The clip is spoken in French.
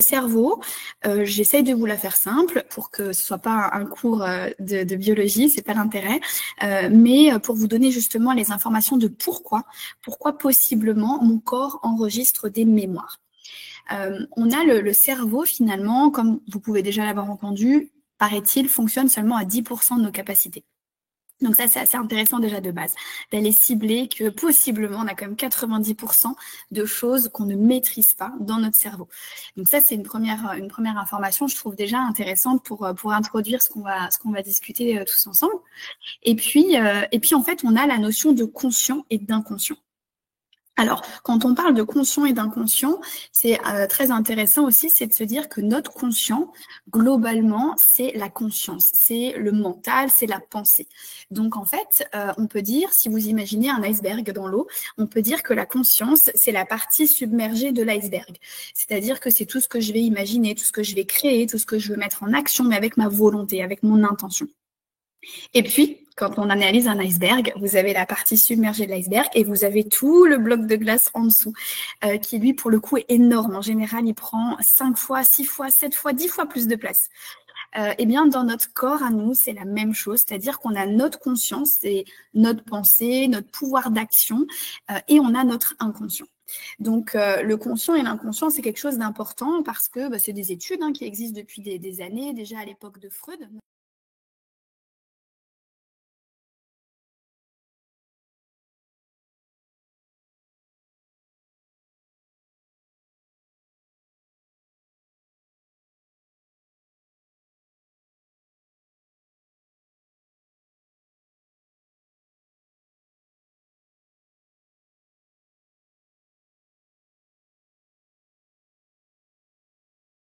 cerveau, j'essaye de vous la faire simple pour que ce soit pas un cours de biologie, c'est pas l'intérêt, mais pour vous donner justement les informations de pourquoi possiblement mon corps enregistre des mémoires. On a le cerveau finalement, comme vous pouvez déjà l'avoir entendu, paraît-il, fonctionne seulement à 10% de nos capacités. Donc ça, c'est assez intéressant déjà de base, d'aller cibler que possiblement, on a quand même 90% de choses qu'on ne maîtrise pas dans notre cerveau. Donc ça, c'est une première information, je trouve déjà intéressante pour introduire ce qu'on va discuter tous ensemble. Et puis, en fait, on a la notion de conscient et d'inconscient. Alors, quand on parle de conscient et d'inconscient, c'est très intéressant aussi, c'est de se dire que notre conscient, globalement, c'est la conscience, c'est le mental, c'est la pensée. Donc, en fait, on peut dire, si vous imaginez un iceberg dans l'eau, on peut dire que la conscience, c'est la partie submergée de l'iceberg. C'est-à-dire que c'est tout ce que je vais imaginer, tout ce que je vais créer, tout ce que je veux mettre en action, mais avec ma volonté, avec mon intention. Et puis, quand on analyse un iceberg, vous avez la partie submergée de l'iceberg et vous avez tout le bloc de glace en dessous, qui lui, pour le coup, est énorme. En général, il prend 5 fois, 6 fois, 7 fois, 10 fois plus de place. Eh bien, dans notre corps, à nous, c'est la même chose, c'est-à-dire qu'on a notre conscience, c'est notre pensée, notre pouvoir d'action, et on a notre inconscient. Donc, le conscient et l'inconscient, c'est quelque chose d'important parce que c'est des études qui existent depuis des années, déjà à l'époque de Freud.